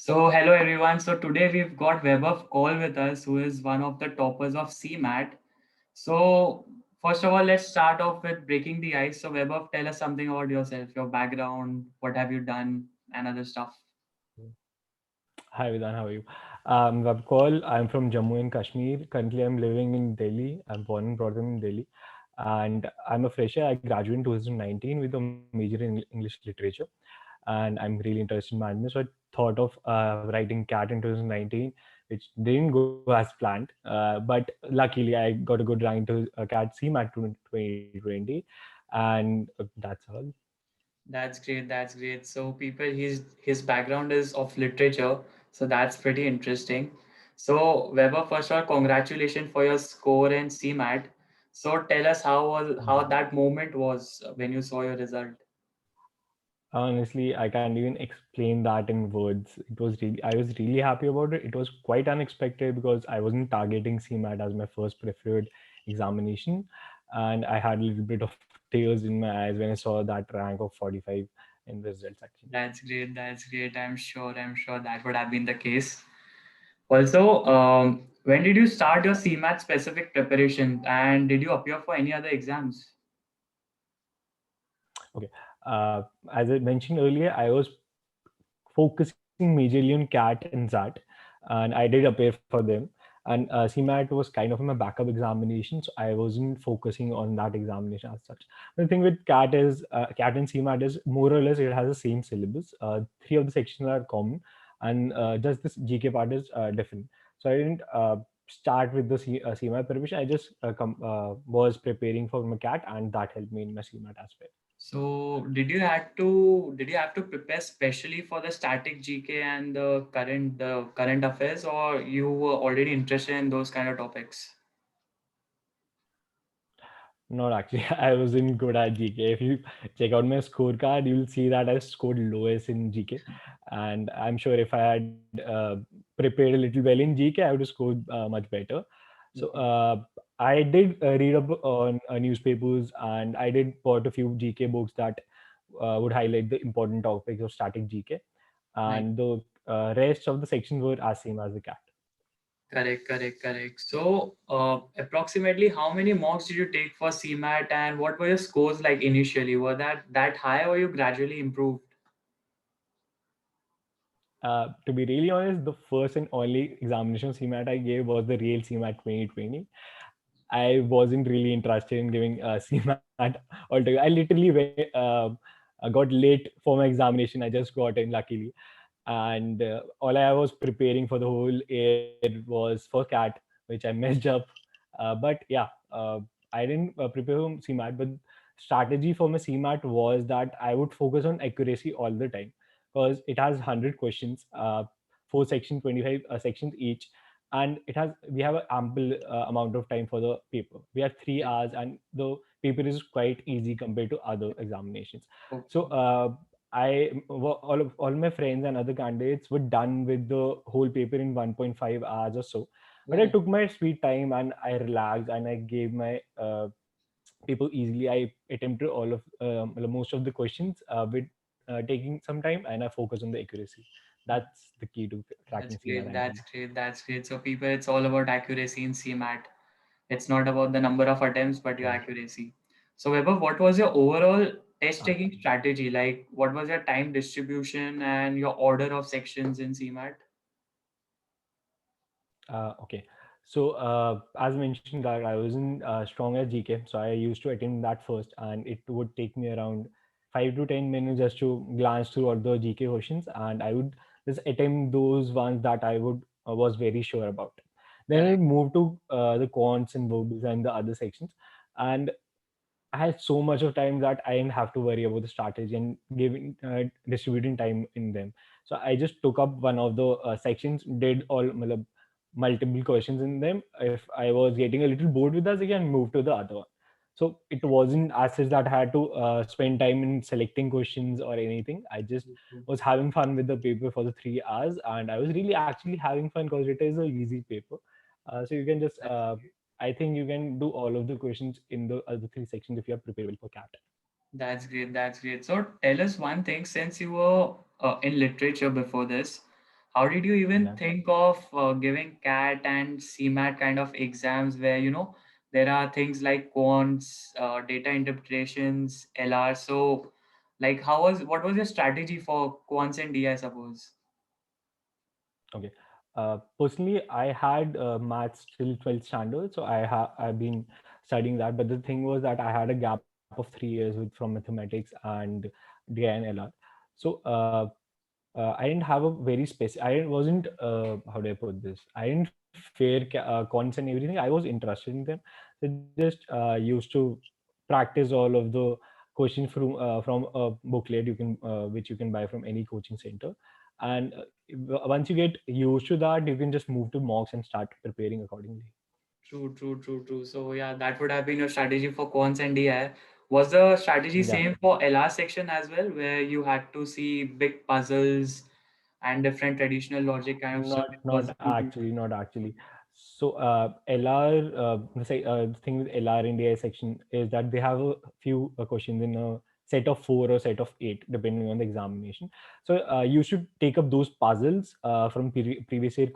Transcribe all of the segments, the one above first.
So, hello everyone. So, today we've got Vaibhav Kaul with us, who is one of the toppers of CMAT. So, first of all, let's start off with breaking the ice. So, Vaibhav, tell us something about yourself, your background, what have you done, and other stuff. Hi Vidhan, how are you? Vabkol, I'm from Jammu and Kashmir. Currently, I'm living in Delhi. I'm born and brought up in Delhi. And I'm a fresher. I graduated in 2019 with a major in English literature. And I'm really interested in management. So I thought of writing CAT in 2019, which didn't go as planned. But luckily, I got a good rank to CAT CMAT 2020. And that's all. That's great. That's great. So, people, his background is of literature, so that's pretty interesting. So, Vaibhav, first of all, congratulations for your score in CMAT. So, tell us how that moment was when you saw your result. Honestly, I can't even explain that in words. I was really happy about it. It was quite unexpected because I wasn't targeting CMAT as my first preferred examination. And I had a little bit of tears in my eyes when I saw that rank of 45 in the result section. That's great. That's great. I'm sure that would have been the case. Also, when did you start your CMAT specific preparation and did you appear for any other exams? Okay. As I mentioned earlier, I was focusing majorly on CAT and ZAT, and I did appear for them. And CMAT was kind of my backup examination, so I wasn't focusing on that examination as such. The thing with CAT and CMAT is more or less it has the same syllabus. Three of the sections are common, and just this GK part is different. So I didn't start with the CMAT preparation. I just was preparing for my CAT, and that helped me in my CMAT as well. So, did you have to prepare specially for the static GK and the current affairs, or you were already interested in those kind of topics? Not actually. I wasn't good at GK. If you check out my scorecard, you'll see that I scored lowest in GK. And I'm sure if I had prepared a little well in GK, I would have scored much better. So Okay. I did read up on newspapers, and I did bought a few GK books that would highlight the important topics of static GK. Nice. And the rest of the sections were as same as the CAT. Correct. So, approximately how many mocks did you take for CMAT, and what were your scores like initially? Were that high, or you gradually improved? To be really honest, the first and only examination CMAT I gave was the real CMAT 2020. I wasn't really interested in giving CMAT altogether. I literally I got late for my examination. I just got in luckily, and all I was preparing for the whole year was for CAT, which I messed up. But yeah, I didn't prepare for CMAT, but strategy for my CMAT was that I would focus on accuracy all the time because it has 100 questions, four sections, 25 sections each, and we have an ample amount of time for the paper. We have 3 hours, and the paper is quite easy compared to other examinations. So Okay. all my friends and other candidates were done with the whole paper in 1.5 hours or so. But I Oh, took my sweet time and I relaxed and I gave my paper easily. I attempted all of most of the questions with taking some time, and I focused on the accuracy. That's the key to cracking that's CMA great. ranking. That's great. So, people, it's all about accuracy in CMAT. It's not about the number of attempts, but your accuracy. So, Weber, what was your overall test taking strategy? Like, what was your time distribution and your order of sections in CMAT? Okay. So, as mentioned, that I wasn't strong at GK, so I used to attempt that first, and it would take me around 5 to 10 minutes just to glance through all the GK questions, and I would just attempt those ones that I would was very sure about. Then I would Correct. move to the quants and verbals and the other sections, and I had so much of time that I didn't have to worry about the strategy and giving distributing time in them. So I just took up one of the sections, did all multiple questions in them. If I was getting a little bored with that, again move to the other one. So it wasn't as such that I had to spend time in selecting questions or anything. I just was having fun with the paper for the 3 hours, and I was really actually having fun because it is a easy paper. So you can just I think you can do all of the questions in the other three sections if you are prepared well for CAT. That's great. That's great. So tell us one thing, since you were in literature before this, how did you even Yeah. think of giving CAT and CMAT kind of exams where, there are things like quants, data interpretations, LR. So, like, what was your strategy for quants and D, I suppose? Okay. Personally, I had maths till 12th standard, so I've been studying that. But the thing was that I had a gap of 3 years from mathematics and DI and LR. So I didn't have a very specific. Wasn't how do I put this? I didn't fear cons and everything. I was interested in them. So just used to practice all of the questions from a booklet you can which you can buy from any coaching center, and once you get used to that, you can just move to mocks and start preparing accordingly. True, true, true, true. So yeah, that would have been your strategy for quants and DI. Was the strategy Yeah. same for LR section as well, where you had to see big puzzles and different traditional logic kind of stuff? It was easy. Not actually. So LR, the thing with LR India section is that they have a few questions in a set of four or set of eight, depending on the examination. So you should take up those puzzles from previous year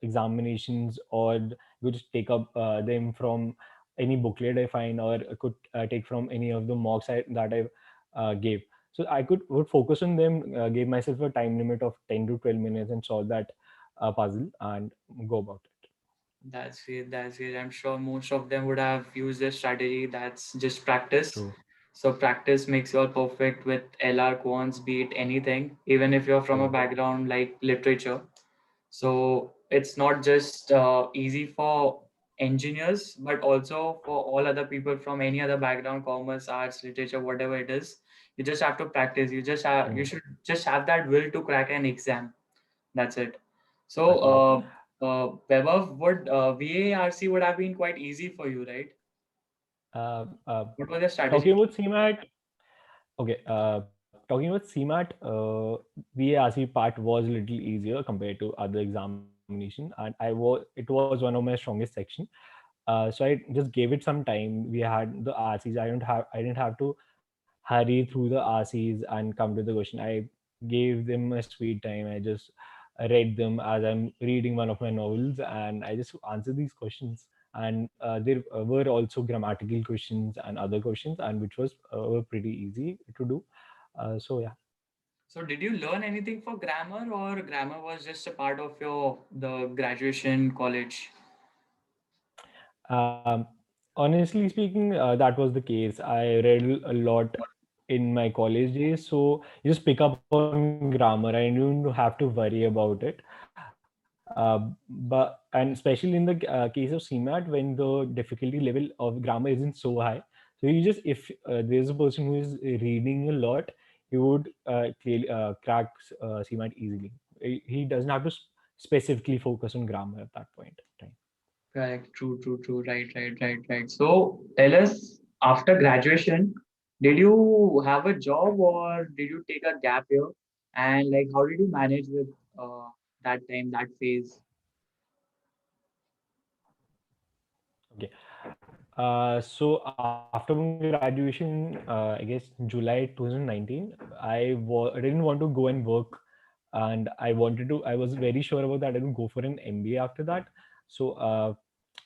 examinations, or you just take up them from any booklet I find, or could take from any of the mocks that I gave. So I would focus on them, gave myself a time limit of 10 to 12 minutes and solve that puzzle and go about it. That's it. That's it. I'm sure most of them would have used this strategy. That's just practice. True, So practice makes you all perfect with LR quants, be it anything, even if you're from a true, background like literature. So it's not just easy for engineers, but also for all other people from any other background, commerce, arts, literature, whatever it is. You just have to practice. You true. should just have that will to crack an exam. That's it. So, Actually, Vaibhav, would VARC would have been quite easy for you, right? uh, uh, What was your strategy? talking about CMAT, okay, talking about CMAT, VARC part was a little easier compared to other examination, and it was one of my strongest section. So I just gave it some time. We had the RCs. I didn't have to hurry through the RCs and come to the question. I gave them a sweet time. I just read them as I'm reading one of my novels, and I just answered these questions. And there were also grammatical questions and other questions, and which was were pretty easy to do. So yeah. So, did you learn anything for grammar, or grammar was just a part of your the graduation college? Um, Honestly speaking, that was the case. I read a lot in my college days, so you just pick up on grammar and you don't have to worry about it. But and especially in the case of CMAT, when the difficulty level of grammar isn't so high, so you just if there's a person who is reading a lot, he would clearly crack CMAT easily. He doesn't have to specifically focus on grammar at that point in time. Correct. True, true, true. Right, right, right, right. So, tell us, after graduation, did you have a job or did you take a gap year? And like, how did you manage with that time, that phase? Okay. So after my graduation, I guess July 2019, I didn't want to go and work, and I wanted to. I was very sure about that. I didn't go for an MBA after that. So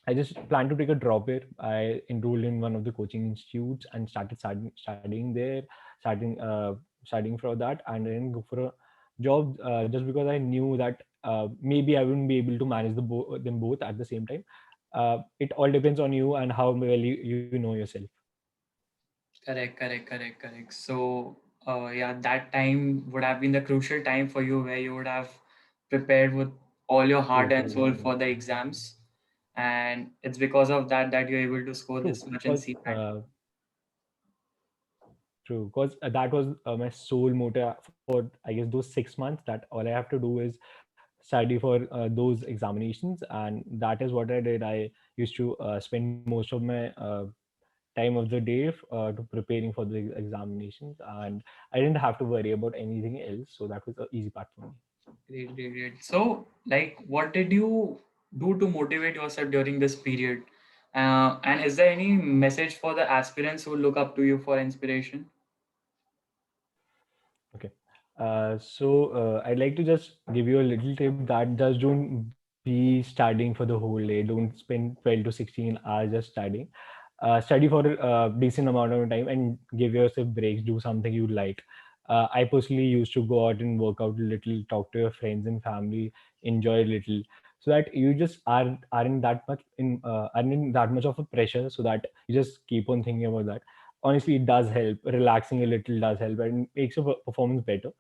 I just planned to take a drop year. I enrolled in one of the coaching institutes and started studying there, starting studying for that, and then go for a job just because I knew that maybe I wouldn't be able to manage them both at the same time. It all depends on you and how well you know yourself. Correct, correct, correct, correct. So, yeah, that time would have been the crucial time for you where you would have prepared with all your True, heart and true, soul for the exams. And it's because of that that you're able to score true. this much in Because CMAT. true, because that was my sole motive for I guess those 6 months. That all I have to do is study for those examinations, and that is what I did. I used to spend most of my time of the day to preparing for the examinations, and I didn't have to worry about anything else. So that was the easy part for me. Great, great, great. So, like, what did you do to motivate yourself during this period? And is there any message for the aspirants who look up to you for inspiration? Okay. I'd like to just give you a little tip that just don't be studying for the whole day. Don't spend 12 to 16 hours just studying. Study for a decent amount of time and give yourself breaks. Do something you like. I personally used to go out and work out a little, talk to your friends and family, enjoy a little, so that you just aren't in that much of a pressure. So that you just keep on thinking about that. Honestly, it does help. Relaxing a little does help and makes your performance better.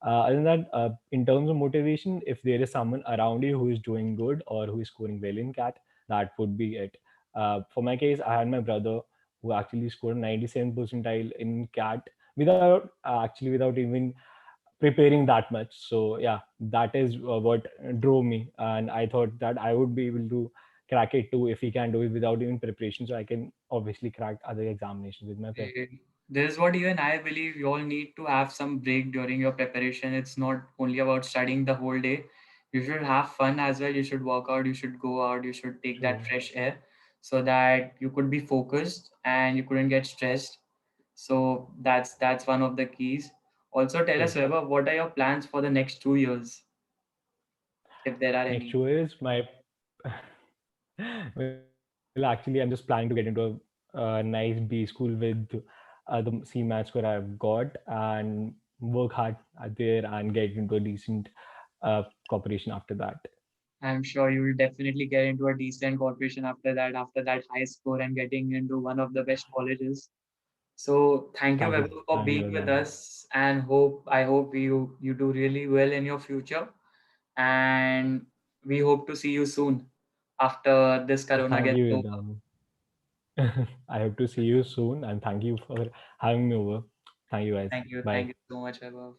Other than that, in terms of motivation, if there is someone around you who is doing good or who is scoring well in cat, that would be it. For my case, I had my brother who actually scored 97 percentile in cat without without even preparing that much. So yeah, that is what drove me, and I thought that I would be able to crack it too if he can do it without even preparation. So I can obviously crack other examinations with my prep. Eh, This is what even I believe you all need to have some break during your preparation. It's not only about studying the whole day. You should have fun as well. You should work out, you should go out, you should take that True. fresh air so that you could be focused and you couldn't get stressed. So that's one of the keys. Also tell us, True. Weber, what are your plans for the next 2 years, if there are Next any? show is my well, actually, I'm just planning to get into a nice B school with the CMAT score I've got and work hard there and get into a decent corporation after that. I'm sure you will definitely get into a decent corporation after that high score and getting into one of the best colleges. So thank you, Thank you. Vaibhav, for Thank you, being with Vedant. us, and I hope you do really well in your future, and we hope to see you soon after this Corona Thank gets you, over. Vedant. I hope to see you soon and thank you for having me over. Thank you, guys. Thank Bye. you so much, Vaibhav.